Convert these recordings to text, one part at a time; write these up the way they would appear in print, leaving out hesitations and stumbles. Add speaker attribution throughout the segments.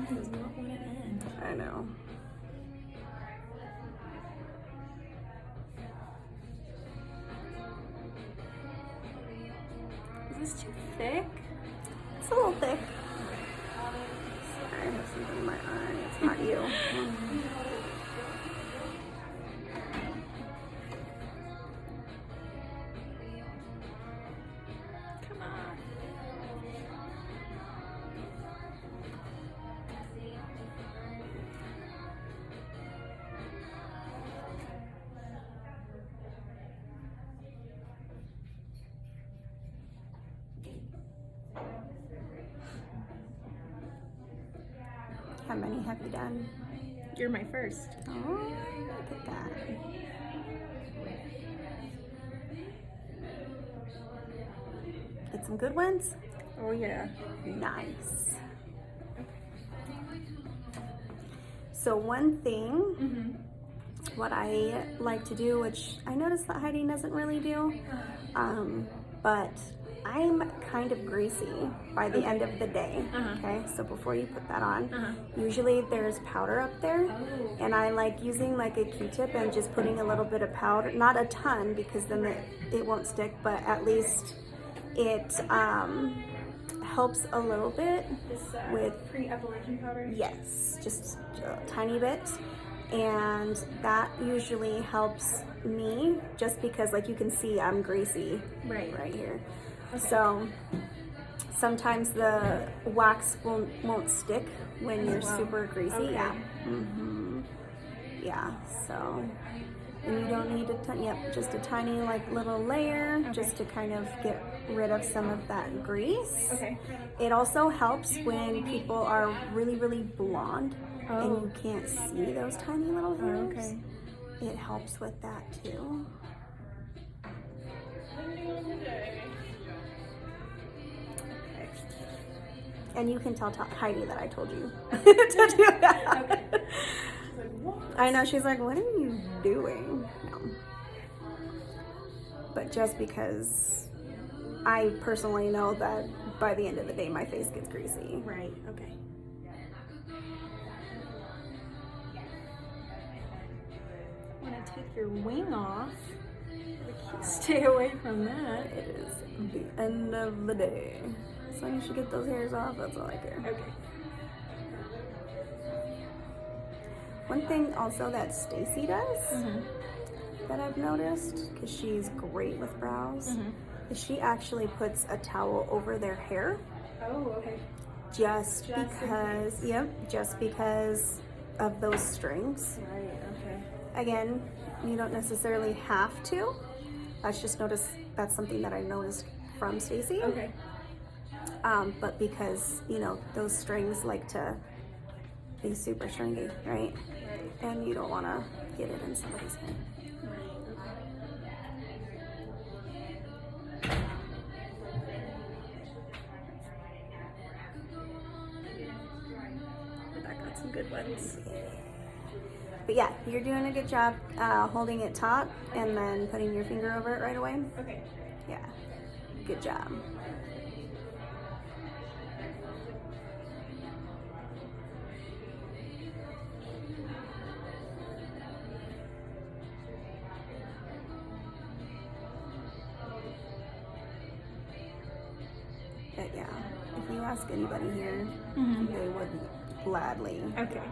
Speaker 1: She does not want to end.
Speaker 2: I know.
Speaker 1: Is this too thick?
Speaker 2: It's a little thick. Sorry, I have something in my eye. It's not you.
Speaker 1: Come on.
Speaker 2: How many have you done?
Speaker 1: You're my first.
Speaker 2: Oh, look at that. Get some good ones?
Speaker 1: Oh yeah.
Speaker 2: Nice. So one thing, what I like to do, which I notice that Heidi doesn't really do, but I'm kind of greasy by the end of the day, okay? So before you put that on, usually there's powder up there, and I like using like a Q-tip and just putting a little bit of powder, not a ton because then it won't stick, but at least it helps a little bit with
Speaker 1: pre-evolution powder?
Speaker 2: Yes, just a tiny bit. And that usually helps me just because, like, you can see I'm greasy right here. Okay. So sometimes the wax won't stick when you're super greasy. Okay. Yeah. Yeah, so, and you don't need a ton, just a tiny like little layer just to kind of get rid of some of that grease. Okay. It also helps when people are really, really blonde and you can't see those tiny little hairs. Okay. It helps with that too. And you can tell Heidi that I told you to do that. Okay. I know, she's like, what are you doing? No. But just because I personally know that by the end of the day, my face gets greasy.
Speaker 1: Right, okay. I want to take your wing off. Stay away from that.
Speaker 2: It is the end of the day. As long as you get those hairs off, that's all I care.
Speaker 1: Okay.
Speaker 2: One thing also that Stacy does that I've noticed, because she's great with brows, is she actually puts a towel over their hair.
Speaker 1: Oh, okay.
Speaker 2: Just because, just because of those strings.
Speaker 1: Right, okay.
Speaker 2: Again, you don't necessarily have to. That's something that I noticed from Stacy.
Speaker 1: Okay.
Speaker 2: But because, you know, those strings like to be super stringy, right? And you don't want to get it in somebody's hair.
Speaker 1: That got some good ones.
Speaker 2: But yeah, you're doing a good job holding it taut and then putting your finger over it right away.
Speaker 1: Okay.
Speaker 2: Yeah, good job. But yeah, if you ask anybody here, they would gladly.
Speaker 1: Okay.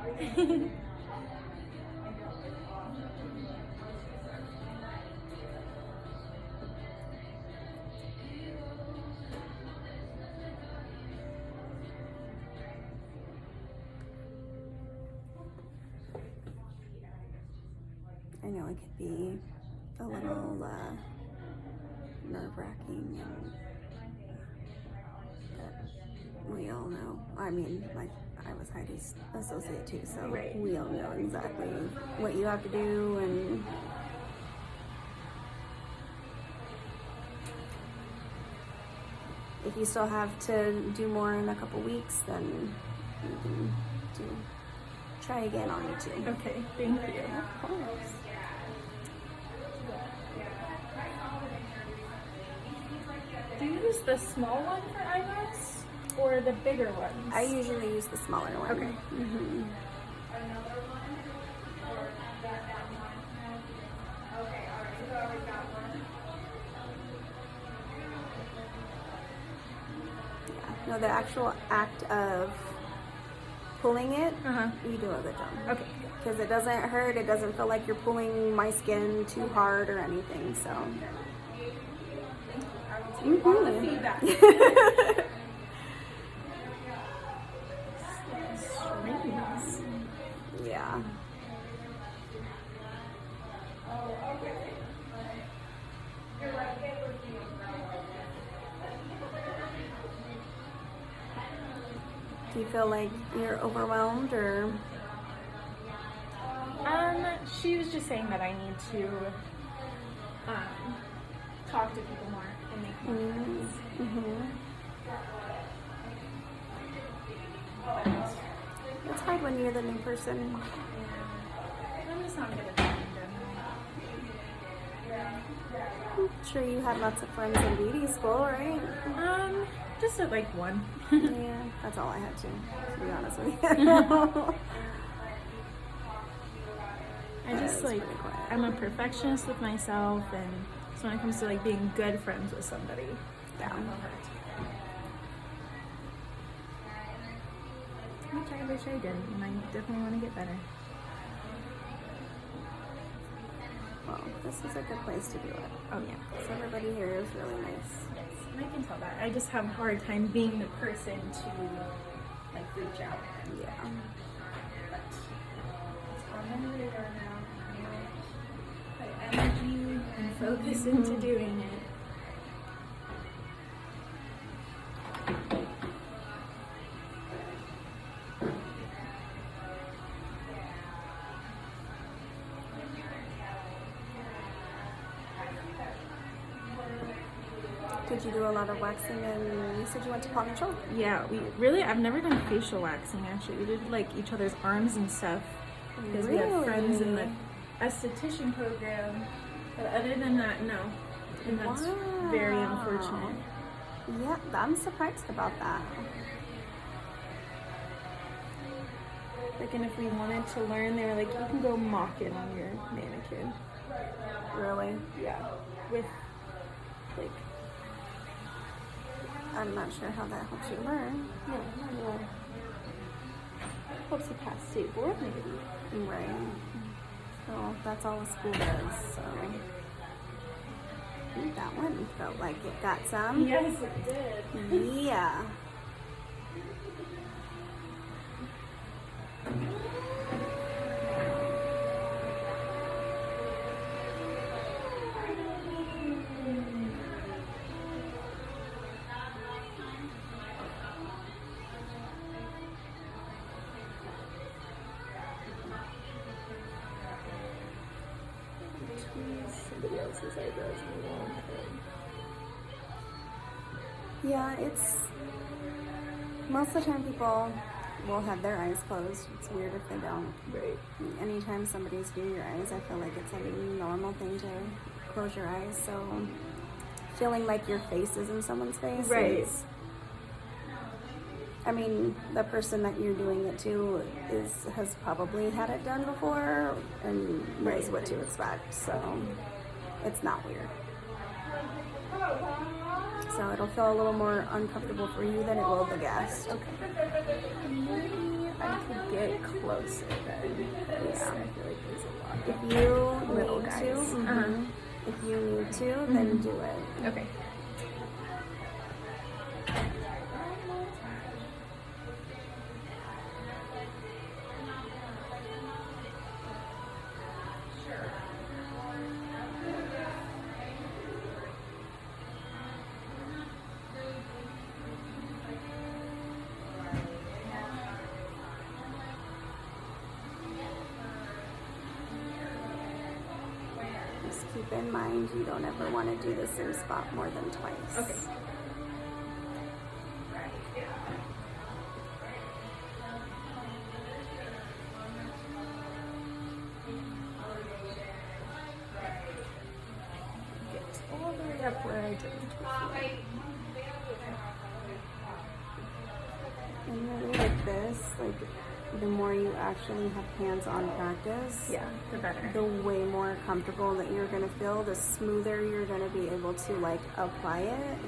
Speaker 2: I know it could be a little nerve-wracking, but we all know. I mean, like, I was Heidi's associate too, so we all know exactly what you have to do, and if you still have to do more in a couple weeks, then you can try again on it too.
Speaker 1: Okay, thank you.
Speaker 2: Of course.
Speaker 1: Do you use the small one for eyebrows? or the bigger ones?
Speaker 2: I usually use the smaller one.
Speaker 1: Okay.
Speaker 2: Mm-hmm. Yeah. No, the actual act of pulling it, you do a good job.
Speaker 1: Okay.
Speaker 2: Because it doesn't hurt. It doesn't feel like you're pulling my skin too hard or anything. So.
Speaker 1: All the feedback. Strings.
Speaker 2: Yeah. Do you feel like you're overwhelmed or?
Speaker 1: She was just saying that I need to talk to people more and make more friends.
Speaker 2: It's hard when you're the new person.
Speaker 1: I'm just not good at that in general.
Speaker 2: I'm sure you had lots of friends in beauty school, right?
Speaker 1: Just at like one.
Speaker 2: Yeah, that's all I had to be honest with you.
Speaker 1: I just like, I'm a perfectionist with myself, and so when it comes to like being good friends with somebody,
Speaker 2: Yeah.
Speaker 1: Which I wish I did, and I definitely want to get better.
Speaker 2: Well, this is a good place to do it.
Speaker 1: Oh yeah.
Speaker 2: So everybody here is really nice.
Speaker 1: Yes, and I can tell that. I just have a hard time being the person to like reach out.
Speaker 2: Yeah.
Speaker 1: But it's on my radar now. Put energy and focus into doing it.
Speaker 2: Did you do a lot of waxing and you said you went to paw control?
Speaker 1: Yeah, I've never done facial waxing actually. We did like each other's arms and stuff because we have friends in the esthetician program. But other than that, no. And that's very unfortunate.
Speaker 2: Yeah, I'm surprised about that.
Speaker 1: Like, and if we wanted to learn, they were like, you can go mock it on your mannequin.
Speaker 2: Really?
Speaker 1: Yeah. With like,
Speaker 2: I'm not sure how that helps you learn.
Speaker 1: no, not at all. Helps you pass state board maybe.
Speaker 2: Right. So that's all the school does. So I think that one felt like it got some.
Speaker 1: Yes, it did.
Speaker 2: Yeah.
Speaker 1: Somebody else's eyebrows in the long thing.
Speaker 2: Yeah, it's most of the time people will have their eyes closed. It's weird if they don't.
Speaker 1: Right.
Speaker 2: Anytime somebody's doing your eyes, I feel like it's a normal thing to close your eyes. So feeling like your face is in someone's face.
Speaker 1: Right.
Speaker 2: I mean, the person that you're doing it to has probably had it done before and knows what to expect. So it's not weird. So it'll feel a little more uncomfortable for you than it will the guest.
Speaker 1: Okay. Maybe I could get closer then. Because I feel like there's a lot
Speaker 2: If you
Speaker 1: little
Speaker 2: need
Speaker 1: guys.
Speaker 2: to, if you need to, then do it.
Speaker 1: Okay.
Speaker 2: Just keep in mind you don't ever want to do the same spot more than twice.
Speaker 1: Okay. Get all the way up where I didn't before.
Speaker 2: practice, like the more you actually have hands-on practice,
Speaker 1: Yeah, the better.
Speaker 2: the way more comfortable that you're gonna feel, the smoother you're gonna be able to like apply it.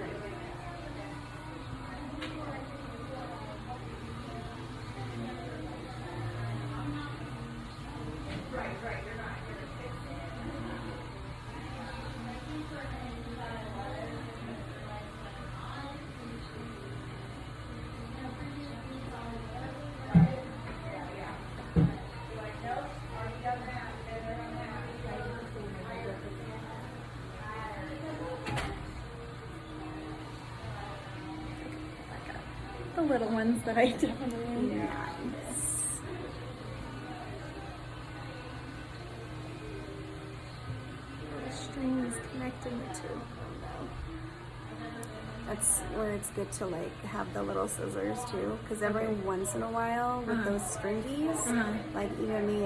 Speaker 1: The little ones that I definitely
Speaker 2: Nice.
Speaker 1: The string is connecting the two.
Speaker 2: That's where it's good to like have the little scissors too, because every once in a while with those stringies, like even me,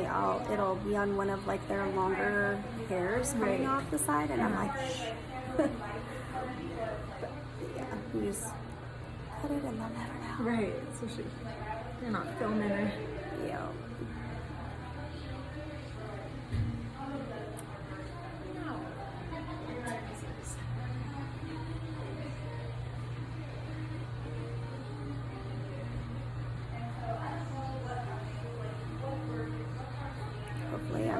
Speaker 2: it'll be on one of like their longer hairs coming off the side, and I'm like, shh. But yeah, you just cut it and they'll never know.
Speaker 1: Right, so you're not filming her.
Speaker 2: Yeah. Hopefully I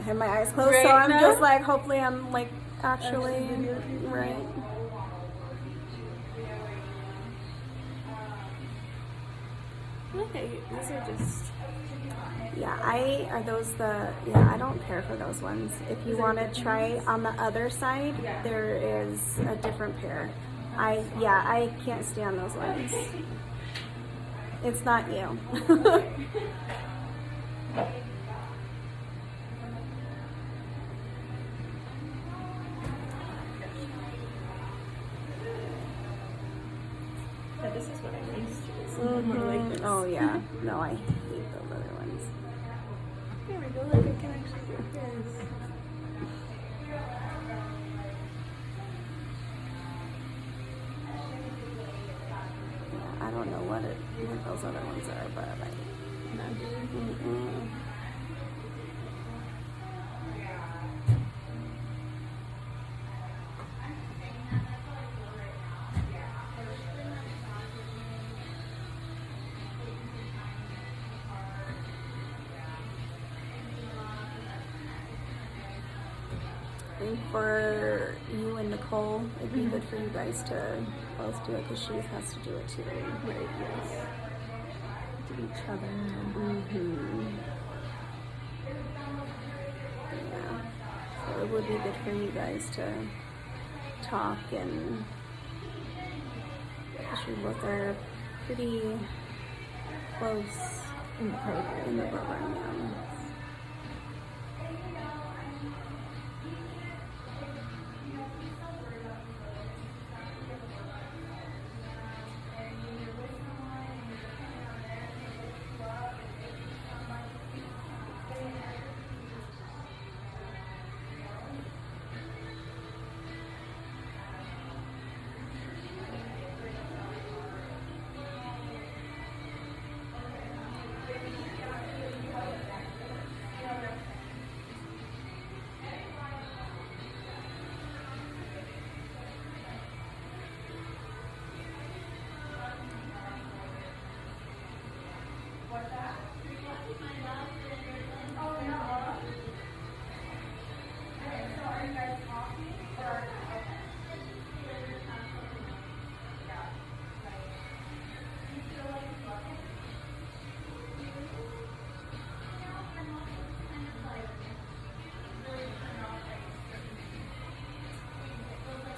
Speaker 2: have my eyes closed, so I'm just like, hopefully I'm like actually right.
Speaker 1: Okay, these are just...
Speaker 2: Yeah, I don't care for those ones. If you want to try on the other side, there is a different pair. I can't stand those ones. It's not you.
Speaker 1: This is what I'm used to. It's more like this.
Speaker 2: Oh yeah. No, I hate those other ones.
Speaker 1: There we go. Look, I can actually do this.
Speaker 2: Yeah, I don't know what those other ones are, but like.
Speaker 1: Not good.
Speaker 2: Mm-mm. I think for you and Nicole, it'd be good for you guys to both do it because she has to do it too.
Speaker 1: Right, yes. To each other.
Speaker 2: Yeah. So it would be good for you guys to talk, and you both are pretty close
Speaker 1: In the program.
Speaker 2: in the program. Yeah.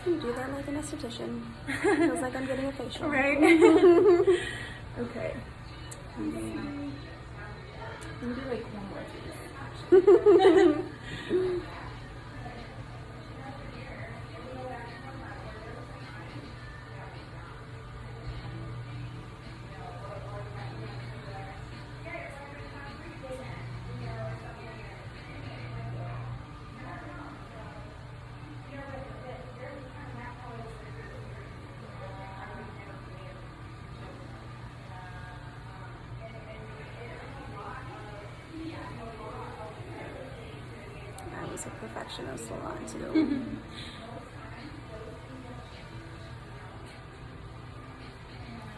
Speaker 2: You do that like an esthetician. Feels like I'm getting a facial.
Speaker 1: Right. Okay. Maybe like one more piece.
Speaker 2: a perfectionist a lot too.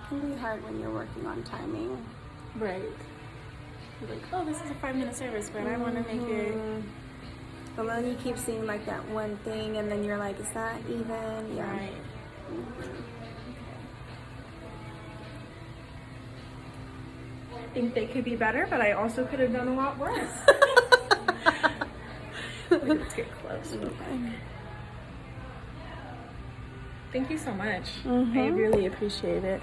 Speaker 2: It can be hard when you're working on timing.
Speaker 1: Right. You're like, oh, this is a 5-minute service, but I want to make it.
Speaker 2: But then you keep seeing like that one thing, and then you're like, is that even? Yeah.
Speaker 1: Right. I think they could be better, but I also could have done a lot worse. Let's get close.
Speaker 2: Okay.
Speaker 1: Thank you so much. I really appreciate it.